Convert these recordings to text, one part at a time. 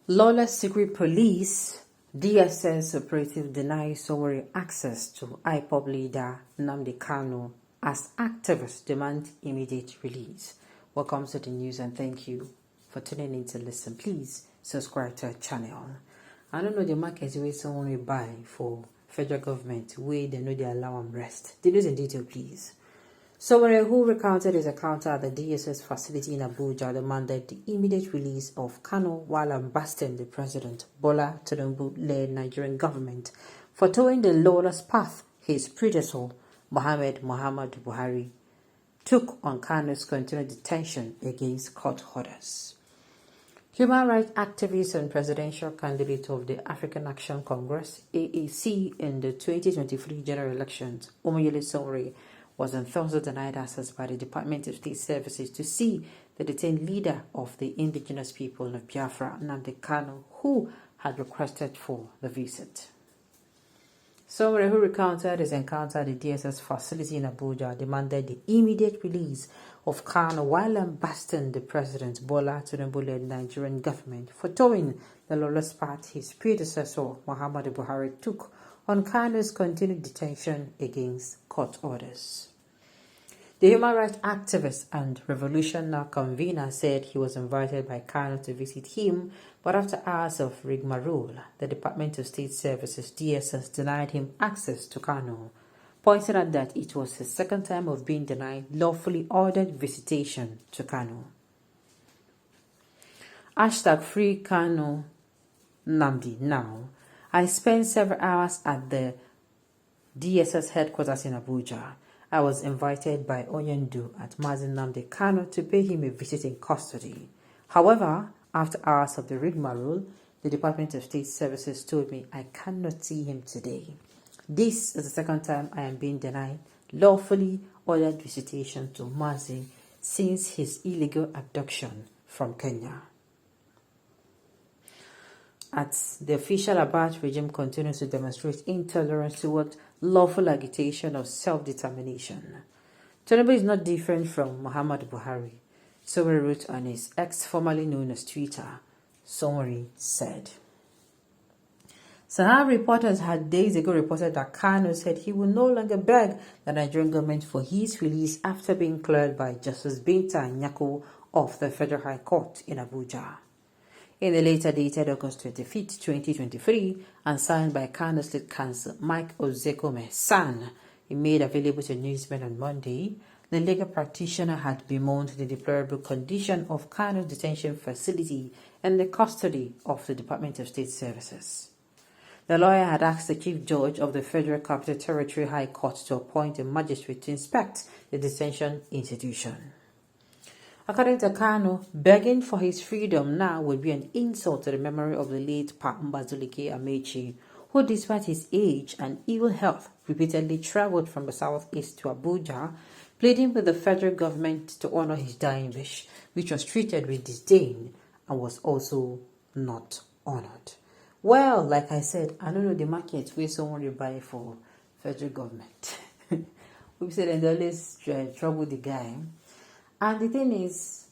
Lawless secret police DSS operative denies Sowore access to IPOB leader Nnamdi Kanu as activists demand immediate release. Welcome to the news and thank you for tuning in to listen. Please subscribe to our channel. I don't know the market where someone will buy for federal government where they know they allow them rest. The news in detail, please. Sowore, who recounted his encounter at the DSS facility in Abuja, demanded the immediate release of Kanu while lambasting the President Bola Tinubu-led Nigerian government for towing the lawless path his predecessor, Muhammad Buhari, took on Kanu's continued detention against court orders. Human rights activist and presidential candidate of the African Action Congress, AAC, in the 2023 general elections, Omoyele Sowore, was on Thursday denied access by the Department of State Services to see the detained leader of the indigenous people of Biafra, Nnamdi Kanu, who had requested for the visit. Sowore, who recounted his encounter at the DSS facility in Abuja, demanded the immediate release of Kanu while lambasting the President Bola Tinubu-led Nigerian government for towing the lawless path his predecessor, Muhammad Buhari, took on Kanu's continued detention against court orders. The human rights activist and revolutionary convener said he was invited by Kanu to visit him, but after hours of rigmarole, the Department of State Services DSS denied him access to Kanu, pointing out that it was his second time of being denied lawfully ordered visitation to Kanu. #Free Kanu Nnamdi now. I spent several hours at the DSS headquarters in Abuja. I was invited by Onyendu at Mazin Nnamdi Kanu to pay him a visit in custody. However, after hours of the rigmarole, the Department of State Services told me I cannot see him today. This is the second time I am being denied lawfully ordered visitation to Mazin since his illegal abduction from Kenya. As the official Abacha regime continues to demonstrate intolerance toward lawful agitation of self-determination, Tinubu is not different from Muhammad Buhari, Sowore wrote on his ex, formerly known as Twitter. Sowore said. Sahara reporters had days ago reported that Kanu said he will no longer beg the Nigerian government for his release after being cleared by Justice Binta Nyako of the Federal High Court in Abuja. In the later dated August 25, 2023, and signed by Kano State Counsel Mike Ozekome San, he made available to newsmen on Monday, the legal practitioner had bemoaned the deplorable condition of Kano's detention facility and the custody of the Department of State Services. The lawyer had asked the Chief Judge of the Federal Capital Territory High Court to appoint a magistrate to inspect the detention institution. According to Kanu, begging for his freedom now would be an insult to the memory of the late Pa Mbazulike Amechi, who despite his age and ill health repeatedly traveled from the southeast to Abuja, pleading with the federal government to honor his dying wish, which was treated with disdain and was also not honored. Well, like I said, I don't know the market where someone will buy for federal government. We said they always trouble the guy. And the thing is,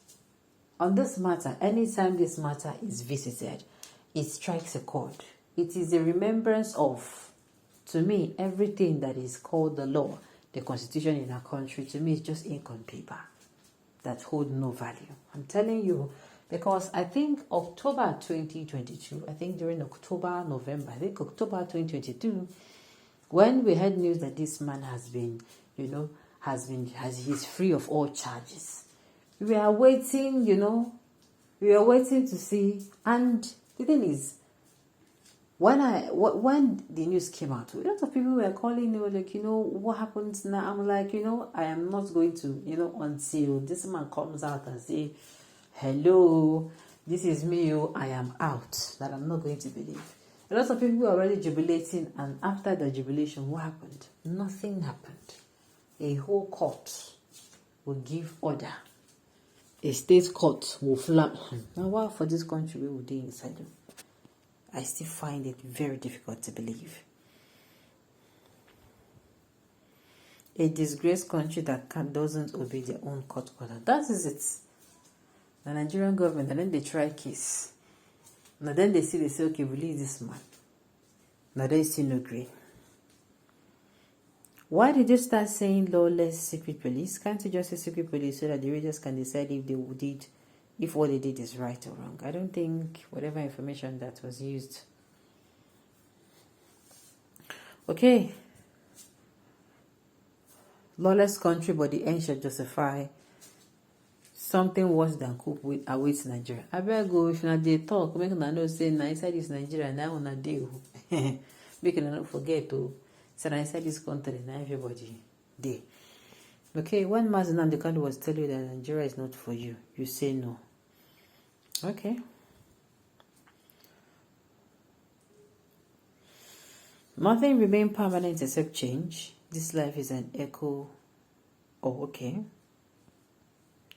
on this matter, anytime this matter is visited, it strikes a chord. It is a remembrance of, to me, everything that is called the law, the constitution in our country, to me, is just ink on paper that hold no value. I'm telling you, because I think October 2022, I think during October, November, I think October 2022, when we had news that this man has been, he's free of all charges. We are waiting, we are waiting to see. And the thing is, when the news came out, a lot of people were calling me, like, what happens now? I'm like, I am not going to, until this man comes out and say, hello, this is me, I am out, that I'm not going to believe. A lot of people were already jubilating, and after the jubilation, what happened? Nothing happened. A whole court will give order. A state court will flap. Now, what for this country we will do inside them? I still find it very difficult to believe. A disgraced country that doesn't obey their own court order. That is it. The Nigerian government, and then they try case. Now then they say, okay, release this man. Now they still no agree. Why did you start saying lawless secret police? Can't you just say secret police so that the readers can decide if what they did is right or wrong? I don't think whatever information that was used. Okay. Lawless country, but the end shall justify something worse than coup awaits Nigeria. I better go if not they talk. Make una know say na inside this Nigeria now una dey. Make una not forget to say na inside this country now everybody dey. Okay, when Nnamdi Kanu was telling you that Nigeria is not for you, you say no. Okay. Nothing remains permanent except change. This life is an echo. Oh, okay.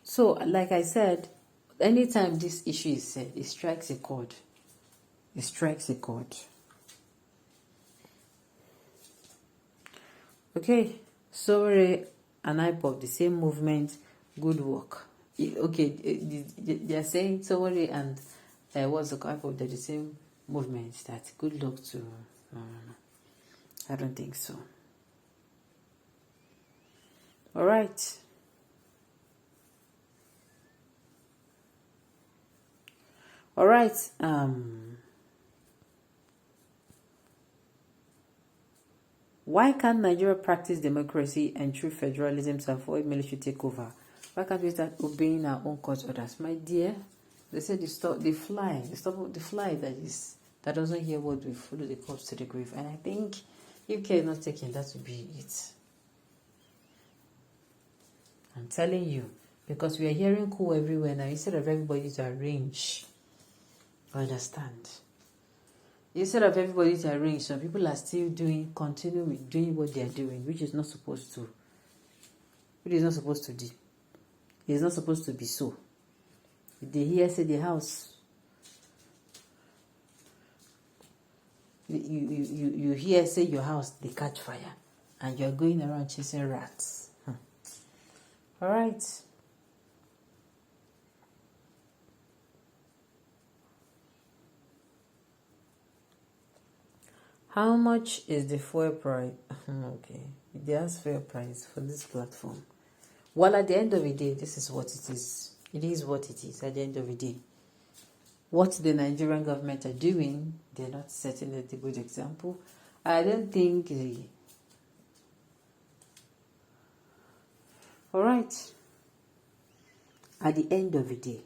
So, like I said, anytime this issue is said, it strikes a chord. It strikes a chord. Okay. Sowore and IPOP, the same movement, good work. Okay, they are saying Sowore and what's the IPOP, they're the same movement. That good luck to. No. I don't think so. All right. All right. Why can't Nigeria practice democracy and true federalism to avoid military takeover? Why can't we start obeying our own court orders? My dear, they said the fly that doesn't hear what we follow the corpse to the grave. And I think if care is not taken, that would be it. I'm telling you, because we are hearing coup everywhere now, instead of everybody to arrange. Understand? Instead of everybody to arrange, some people are still continue doing what they are doing, which is not supposed to. It is not supposed to do. It is not supposed to be so. If they hear say the house, you hear say your house they catch fire, and you are going around chasing rats. All right. How much is the fuel price? Okay, there's fair price for this platform. Well, at the end of the day, this is what it is. It is what it is at the end of the day. What the Nigerian government are doing, they're not setting a good example. I don't think all right. At the end of the day,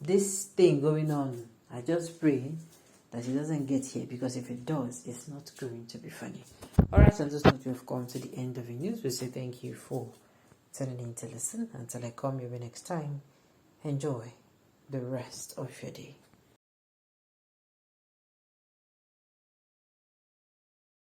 this thing going on, I just pray that it doesn't get here, because if it does, it's not going to be funny. Alright, so just note we have come to the end of the news. We say thank you for tuning in to listen. Until I come your way next time, enjoy the rest of your day.